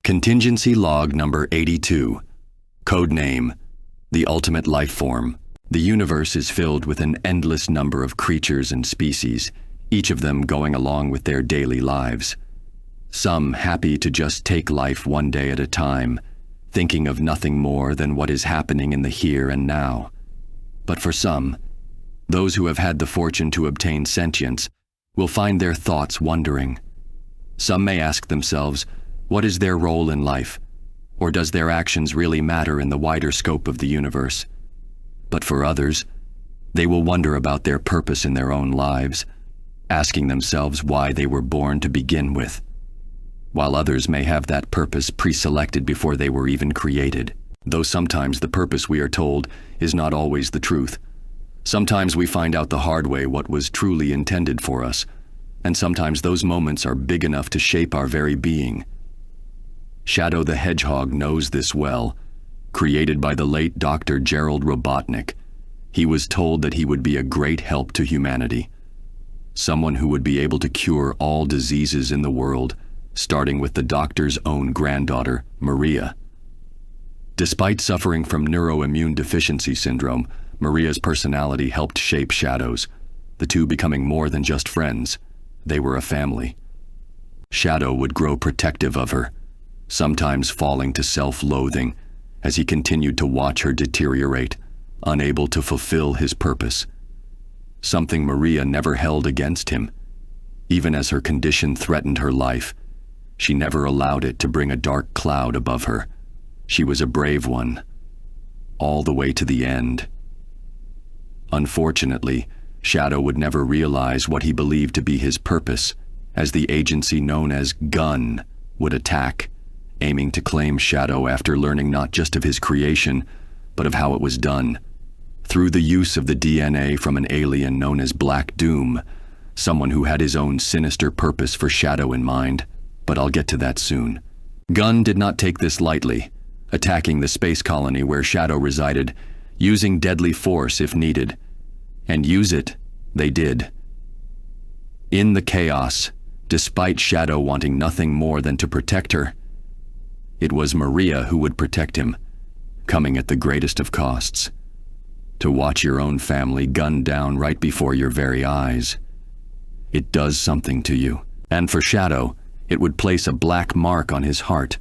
Contingency log number 82. Code name, the ultimate life form. The universe is filled with an endless number of creatures and species, each of them going along with their daily lives. Some happy to just take life one day at a time, thinking of nothing more than what is happening in the here and now. But for some, those who have had the fortune to obtain sentience will find their thoughts wandering. Some may ask themselves, what is their role in life? Or does their actions really matter in the wider scope of the universe? But for others, they will wonder about their purpose in their own lives, asking themselves why they were born to begin with, while others may have that purpose pre-selected before they were even created. Though sometimes the purpose we are told is not always the truth. Sometimes we find out the hard way what was truly intended for us, and sometimes those moments are big enough to shape our very being. Shadow the Hedgehog knows this well. Created by the late Dr. Gerald Robotnik, he was told that he would be a great help to humanity. Someone who would be able to cure all diseases in the world, starting with the doctor's own granddaughter, Maria. Despite suffering from neuroimmune deficiency syndrome, Maria's personality helped shape Shadow's, the two becoming more than just friends. They were a family. Shadow would grow protective of her, sometimes falling to self-loathing as he continued to watch her deteriorate, unable to fulfill his purpose. Something Maria never held against him. Even as her condition threatened her life, she never allowed it to bring a dark cloud above her. She was a brave one, all the way to the end. Unfortunately, Shadow would never realize what he believed to be his purpose, as the agency known as Gun would attack, aiming to claim Shadow after learning not just of his creation, but of how it was done. Through the use of the DNA from an alien known as Black Doom, someone who had his own sinister purpose for Shadow in mind, but I'll get to that soon. Gun did not take this lightly, attacking the space colony where Shadow resided, using deadly force if needed. And use it, they did. In the chaos, despite Shadow wanting nothing more than to protect her, it was Maria who would protect him, coming at the greatest of costs. To watch your own family gunned down right before your very eyes. It does something to you. And for Shadow, it would place a black mark on his heart,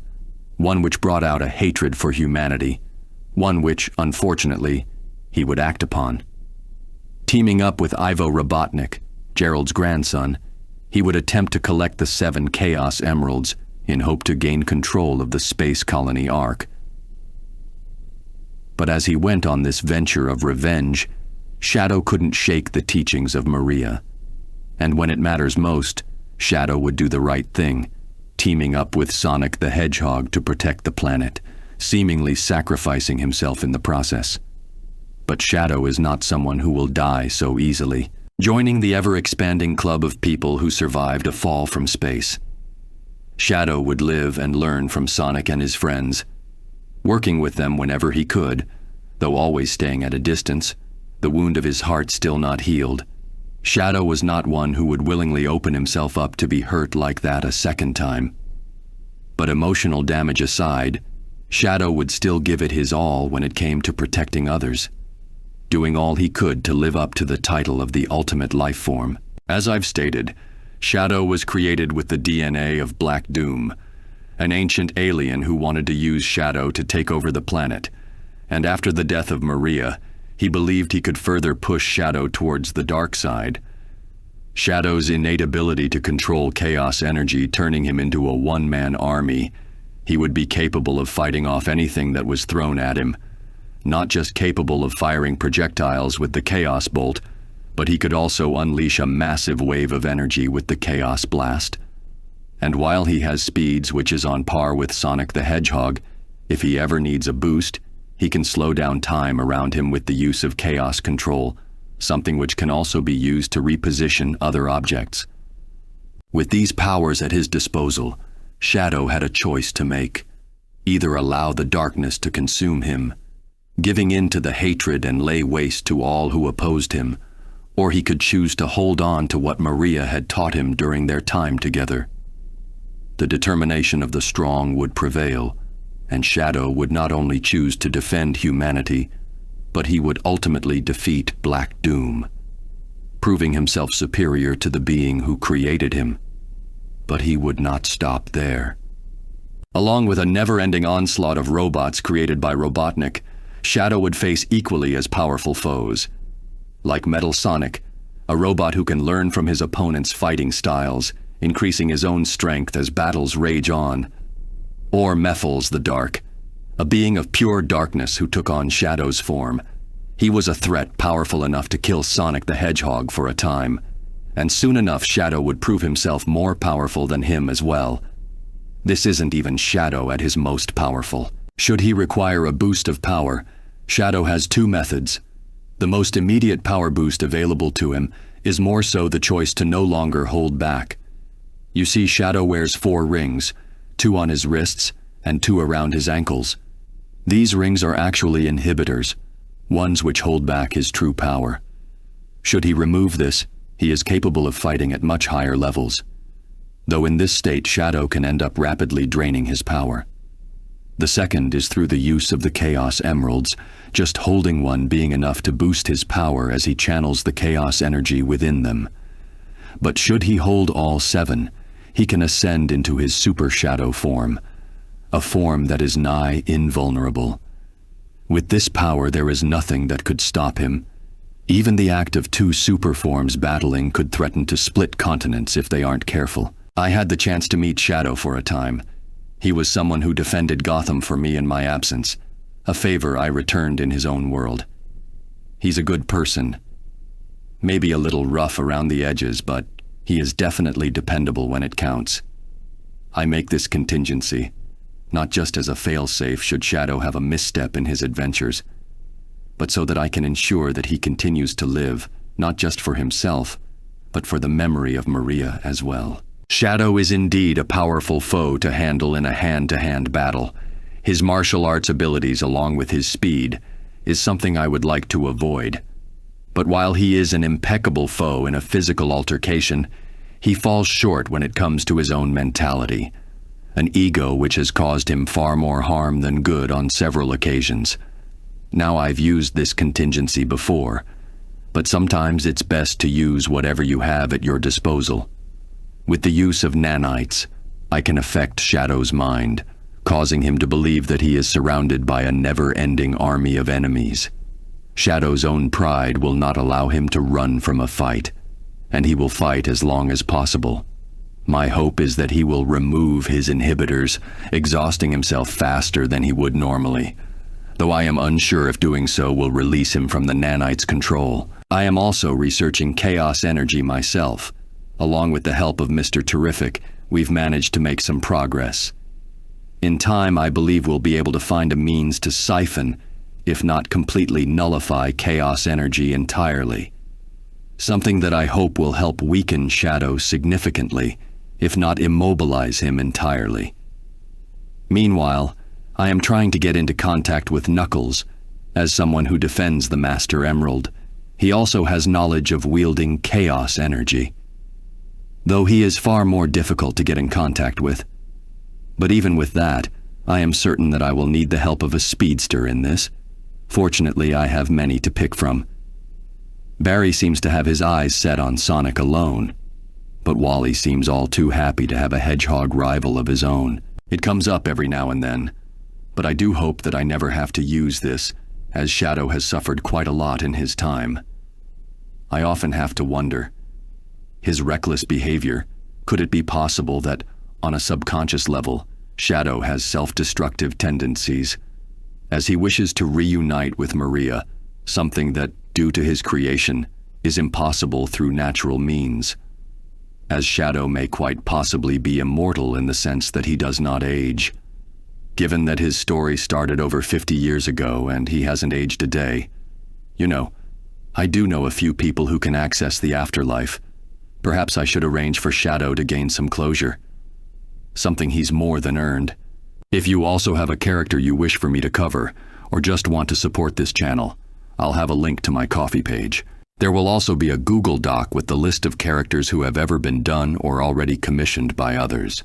one which brought out a hatred for humanity, one which, unfortunately, he would act upon. Teaming up with Ivo Robotnik, Gerald's grandson, he would attempt to collect the 7 Chaos Emeralds in hope to gain control of the space colony Ark. But as he went on this venture of revenge, Shadow couldn't shake the teachings of Maria. And when it matters most, Shadow would do the right thing, teaming up with Sonic the Hedgehog to protect the planet, seemingly sacrificing himself in the process. But Shadow is not someone who will die so easily, joining the ever-expanding club of people who survived a fall from space. Shadow would live and learn from Sonic and his friends, working with them whenever he could, though always staying at a distance, the wound of his heart still not healed. Shadow was not one who would willingly open himself up to be hurt like that a second time. But emotional damage aside, Shadow would still give it his all when it came to protecting others, doing all he could to live up to the title of the ultimate life form. As I've stated, Shadow was created with the DNA of Black Doom, an ancient alien who wanted to use Shadow to take over the planet, and after the death of Maria, he believed he could further push Shadow towards the dark side. Shadow's innate ability to control chaos energy turning him into a one-man army, he would be capable of fighting off anything that was thrown at him, not just capable of firing projectiles with the Chaos Bolt, but he could also unleash a massive wave of energy with the Chaos Blast. And while he has speeds which is on par with Sonic the Hedgehog, if he ever needs a boost, he can slow down time around him with the use of Chaos Control, something which can also be used to reposition other objects. With these powers at his disposal, Shadow had a choice to make. Either allow the darkness to consume him, giving in to the hatred and lay waste to all who opposed him, or he could choose to hold on to what Maria had taught him during their time together. The determination of the strong would prevail, and Shadow would not only choose to defend humanity, but he would ultimately defeat Black Doom, proving himself superior to the being who created him. But he would not stop there. Along with a never-ending onslaught of robots created by Robotnik, Shadow would face equally as powerful foes. Like Metal Sonic, a robot who can learn from his opponent's fighting styles, increasing his own strength as battles rage on. Or Mephiles the Dark, a being of pure darkness who took on Shadow's form. He was a threat powerful enough to kill Sonic the Hedgehog for a time, and soon enough Shadow would prove himself more powerful than him as well. This isn't even Shadow at his most powerful. Should he require a boost of power, Shadow has two methods. The most immediate power boost available to him is more so the choice to no longer hold back. You see, Shadow wears 4 rings, 2 on his wrists and 2 around his ankles. These rings are actually inhibitors, ones which hold back his true power. Should he remove this, he is capable of fighting at much higher levels. Though in this state, Shadow can end up rapidly draining his power. The second is through the use of the Chaos Emeralds, just holding one being enough to boost his power as he channels the chaos energy within them. But should he hold all 7, he can ascend into his Super Shadow form, a form that is nigh invulnerable. With this power, there is nothing that could stop him. Even the act of 2 super forms battling could threaten to split continents if they aren't careful. I had the chance to meet Shadow for a time. He was someone who defended Gotham for me in my absence, a favor I returned in his own world. He's a good person. Maybe a little rough around the edges, but he is definitely dependable when it counts. I make this contingency, not just as a fail-safe should Shadow have a misstep in his adventures, but so that I can ensure that he continues to live, not just for himself, but for the memory of Maria as well. Shadow is indeed a powerful foe to handle in a hand-to-hand battle. His martial arts abilities, along with his speed, is something I would like to avoid. But while he is an impeccable foe in a physical altercation, he falls short when it comes to his own mentality, an ego which has caused him far more harm than good on several occasions. Now, I've used this contingency before, but sometimes it's best to use whatever you have at your disposal. With the use of nanites, I can affect Shadow's mind, causing him to believe that he is surrounded by a never-ending army of enemies. Shadow's own pride will not allow him to run from a fight, and he will fight as long as possible. My hope is that he will remove his inhibitors, exhausting himself faster than he would normally, though I am unsure if doing so will release him from the nanites' control. I am also researching chaos energy myself. Along with the help of Mr. Terrific, we've managed to make some progress. In time, I believe we'll be able to find a means to siphon, if not completely nullify, chaos energy entirely. Something that I hope will help weaken Shadow significantly, if not immobilize him entirely. Meanwhile, I am trying to get into contact with Knuckles. As someone who defends the Master Emerald, he also has knowledge of wielding chaos energy, though he is far more difficult to get in contact with. But even with that, I am certain that I will need the help of a speedster in this. Fortunately, I have many to pick from. Barry seems to have his eyes set on Sonic alone, but Wally seems all too happy to have a Hedgehog rival of his own. It comes up every now and then, but I do hope that I never have to use this, as Shadow has suffered quite a lot in his time. I often have to wonder, his reckless behavior, could it be possible that, on a subconscious level, Shadow has self-destructive tendencies, as he wishes to reunite with Maria, something that, due to his creation, is impossible through natural means, as Shadow may quite possibly be immortal in the sense that he does not age. Given that his story started over 50 years ago and he hasn't aged a day. You know, I do know a few people who can access the afterlife. Perhaps I should arrange for Shadow to gain some closure. Something he's more than earned. If you also have a character you wish for me to cover, or just want to support this channel, I'll have a link to my Ko-fi page. There will also be a Google Doc with the list of characters who have ever been done or already commissioned by others.